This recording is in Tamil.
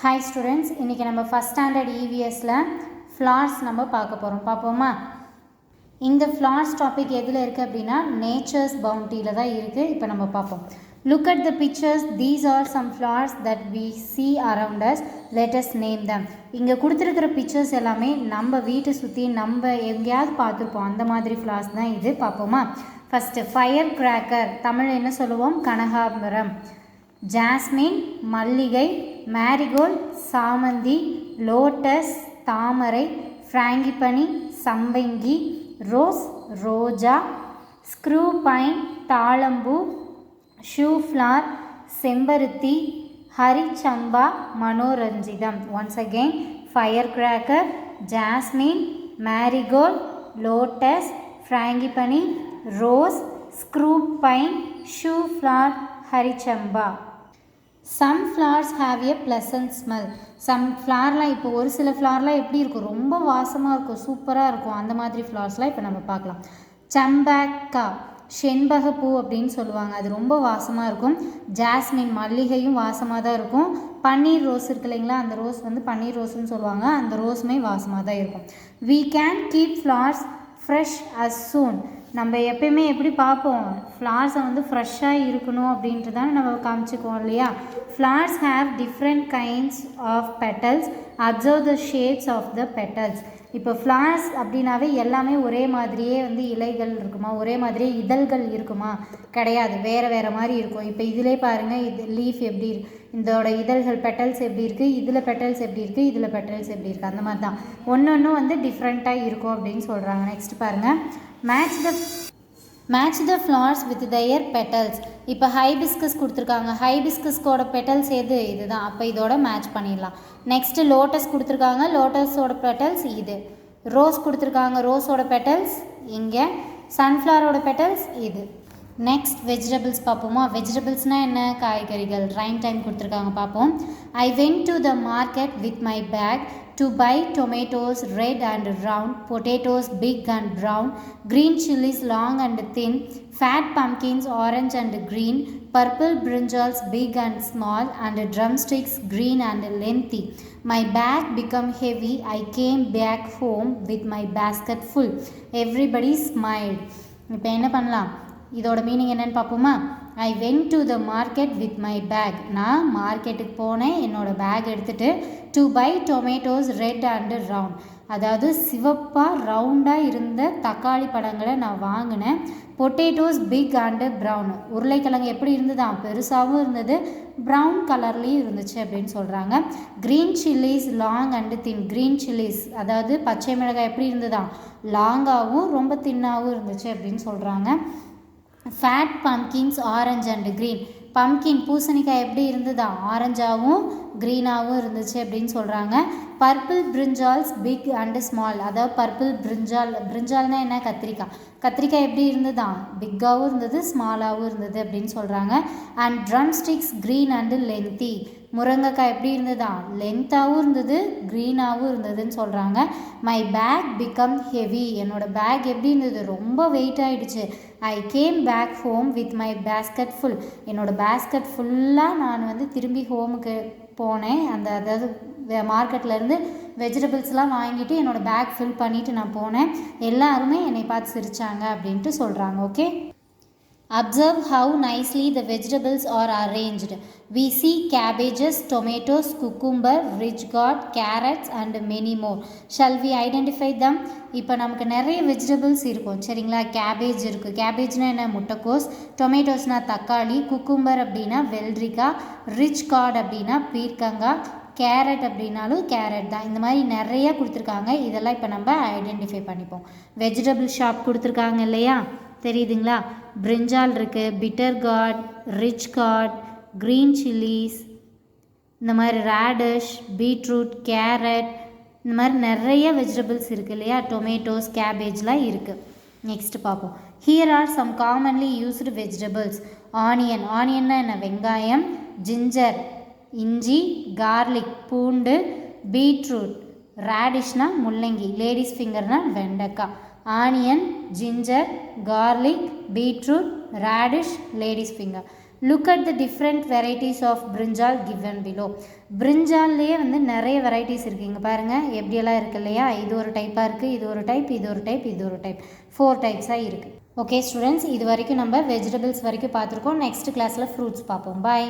Hi students, இன்னைக்கு நம்ம first standard EVSல flowers நம்ம பார்க்க போறோம். பாப்போமா? இந்த flowers topic எதுல இருக்கு அப்படினா Nature's Bountyல தான் இருக்கு. இப்போ நம்ம பாப்போம். Look at the pictures. These are some flowers that we see around us. Let us name them. இங்க கொடுத்திருக்கிற pictures எல்லாமே நம்ம வீட்டை சுத்தி நம்ம எங்கயாவது பார்த்திருப்போம். அந்த மாதிரி flowers தான் இது. பாப்போமா? First firecracker. தமிழ்ல என்ன சொல்லுவோம்? கனகாம்பரம். ஜாஸ்மின் மல்லிகை, மேரிகோல்ட் சாமந்தி, லோட்டஸ் தாமரை, ஃப்ராங்கிபனி சம்பங்கி, ரோஸ் ரோஜா, ஸ்க்ரூ பைன் தாழம்பூ, ஷூ ஃப்ளார் செம்பருத்தி, ஹரிச்சம்பா மனோரஞ்சிதம். Once again fire cracker, jasmine, marigold, lotus, frangipani, rose, screw pine, shoe flower, ஹரிச்சம்பா. Some flowers have a pleasant smell. Some ஃப்ளார்லாம் இப்போ ஒரு சில ஃப்ளார்லாம் எப்படி இருக்கும், ரொம்ப வாசமாக இருக்கும், சூப்பராக இருக்கும். அந்த மாதிரி ஃப்ளார்ஸ்லாம் இப்போ நம்ம பார்க்கலாம். சம்பக்கா செண்பகப்பூ அப்படின்னு சொல்லுவாங்க, அது ரொம்ப வாசமாக இருக்கும். ஜாஸ்மின் மல்லிகையும் வாசமாக தான் இருக்கும். பன்னீர் ரோஸ் இருக்கு இல்லைங்களா, அந்த ரோஸ் வந்து பன்னீர் ரோஸ்ன்னு சொல்லுவாங்க, அந்த ரோஸுமே வாசமாக தான் இருக்கும். We can keep flowers fresh as soon. நம்ம எப்பயுமே எப்படி பார்ப்போம், ஃப்ளார்ஸை வந்து ஃப்ரெஷ்ஷாக இருக்கணும் அப்படின்ட்டு தானே நம்ம காமிச்சிக்குவோம் இல்லையா. Flowers have different kinds of petals. Observe the shapes of the petals. இப்போ ஃப்ளார்ஸ் அப்படின்னாவே எல்லாமே ஒரே மாதிரியே வந்து இலைகள் இருக்குமா, ஒரே மாதிரியே இதழ்கள் இருக்குமா, கிடையாது, வேறு வேறு மாதிரி இருக்கும். இப்போ இதிலே பாருங்கள், இது லீஃப் எப்படி இதோட இதழ்கள் பெட்டல்ஸ் எப்படி இருக்குது, இதில் பெட்டல்ஸ் எப்படி இருக்குது, இதில் பெட்டல்ஸ் எப்படி இருக்குது, அந்த மாதிரி தான் ஒன்று வந்து டிஃப்ரெண்ட்டாக இருக்கும் அப்படின்னு சொல்கிறாங்க. நெக்ஸ்ட் பாருங்கள், match the flowers with their petals. இப்போ ஹைபிஸ்கஸ் கொடுத்துருக்காங்க, ஹைபிஸ்கஸ்கோட பெட்டல்ஸ் எது, இதுதான். அப்போ இதோட மேட்ச் பண்ணிடலாம். நெக்ஸ்ட்டு லோட்டஸ் கொடுத்துருக்காங்க, லோட்டஸோட பெட்டல்ஸ் இது. ரோஸ் கொடுத்துருக்காங்க, ரோஸோட பெட்டல்ஸ் இங்கே. சன்ஃப்ளவரோட பெட்டல்ஸ் இது. நெக்ஸ்ட் வெஜிடபிள்ஸ் பார்ப்போமா. வெஜிடபிள்ஸ்னால் என்ன, காய்கறிகள். ரைம் டைம் கொடுத்துருக்காங்க, பார்ப்போம். I went to the market with my bag to buy tomatoes red and round, potatoes big and brown, green chilies long and thin, fat pumpkins orange and green, purple brinjals big and small, and drumsticks green and lengthy. My bag became heavy. I came back home with my basket full. Everybody smiled. இப்போ என்ன பண்ணலாம், இதோட மீனிங் என்னன்னு பார்ப்போமா. I went to the market with my bag. நான் மார்க்கெட்டுக்கு போனேன் என்னோடய பேக் எடுத்துகிட்டு. To buy tomatoes red and round, அதாவது சிவப்பாக ரவுண்டாக இருந்த தக்காளி பழங்களை நான் வாங்கினேன். பொட்டேட்டோஸ் பிக் அண்டு ப்ரௌன், உருளைக்கிழங்கு எப்படி இருந்ததா, பெருசாகவும் இருந்தது, ப்ரௌன் கலர்லேயும் இருந்துச்சு அப்படின்னு சொல்கிறாங்க. Green chillies long and thin, green chillies அதாவது பச்சை மிளகாய் எப்படி இருந்ததா, லாங்காகவும் ரொம்ப தின்னாகவும் இருந்துச்சு அப்படின்னு சொல்கிறாங்க. Fat pumpkins orange and green, pumpkin பூசணிக்காய் எப்படி இருந்ததா, ஆரஞ்சாகவும் க்ரீனாகவும் இருந்துச்சு அப்படின்னு சொல்கிறாங்க. Purple brinjals big and small, அதாவது பர்பிள் பிரிஞ்சால்னால் என்ன, கத்திரிக்காய். கத்திரிக்காய் எப்படி இருந்ததா, பிக்காகவும் இருந்தது ஸ்மாலாகவும் இருந்தது அப்படின்னு சொல்கிறாங்க. And drumsticks green and lengthy, முருங்கைக்காய் எப்படி இருந்ததா, லென்த்தாகவும் இருந்தது க்ரீனாகவும் இருந்ததுன்னு சொல்கிறாங்க. மை பேக் பிகம் ஹெவி, என்னோடய பேக் எப்படி இருந்தது, ரொம்ப வெயிட் ஆகிடுச்சு. I came back home with my basket full, என்னோடய பேஸ்கட் ஃபுல்லாக நான் வந்து திரும்பி ஹோமுக்கு போனேன். அதாவது மார்க்கெட்லேருந்து வெஜிடபிள்ஸ்லாம் வாங்கிட்டு என்னோடய பேக் ஃபில் பண்ணிவிட்டு நான் போனேன். எல்லாருமே என்னை பார்த்து சிரித்தாங்க அப்படின்ட்டு சொல்கிறாங்க. Okay, observe how nicely the vegetables are arranged. We see cabbages, tomatoes, cucumber, ridge gourd, carrots and many more. Shall we identify them? இப்போ நமக்கு நிறைய வெஜிடபிள்ஸ் இருக்கும் சரிங்களா. கேபேஜ் இருக்குது, கேபேஜ்னால் என்ன, முட்டைக்கோஸ். டொமேட்டோஸ்னால் தக்காளி. குக்கும்பர் அப்படின்னா வெள்ளரிக்காய். ரிச் கார்ட் அப்படின்னா பீர்க்கங்காய். கேரட் அப்படின்னாலும் கேரட் தான். இந்த மாதிரி நிறையா கொடுத்துருக்காங்க, இதெல்லாம் இப்போ நம்ம ஐடென்டிஃபை பண்ணிப்போம். வெஜிடபிள் ஷாப் கொடுத்துருக்காங்க இல்லையா, தெரியுதுங்களா. பிரிஞ்சால் இருக்குது, bitter card, rich card, green chillies, இந்த மாதிரி ரேடிஷ், பீட்ரூட், கேரட், இந்த மாதிரி நிறைய வெஜிடபிள்ஸ் இருக்குது இல்லையா. டொமேட்டோஸ், கேபேஜ்லாம் இருக்குது. நெக்ஸ்ட் பார்ப்போம். Here are some commonly used vegetables. Onion, ஆனியன்னா என்ன, வெங்காயம். ஜிஞ்சர் இஞ்சி. கார்லிக் பூண்டு. பீட்ரூட், ரேடிஷ்னா முள்ளங்கி, லேடிஸ் ஃபிங்கர்னால் வெண்டைக்காய். Onion, ginger, garlic, beetroot, radish, lady's finger. Look at the different varieties of brinjal given below. பிரிஞ்சால்லையே வந்து நிறைய வெரைட்டிஸ் இருக்குது. இங்கே பாருங்கள் எப்படியெல்லாம் இருக்குது இல்லையா. இது ஒரு டைப்பாக இருக்குது, இது ஒரு டைப், இது ஒரு டைப், இது ஒரு டைப், 4 டைப்ஸாக இருக்குது. ஓகே ஸ்டூடெண்ட்ஸ், இது வரைக்கும் நம்ம வெஜிடபிள்ஸ் வரைக்கும் பார்த்துருக்கோம். நெக்ஸ்ட் கிளாஸில் ஃப்ரூட்ஸ் பார்ப்போம். பாய்.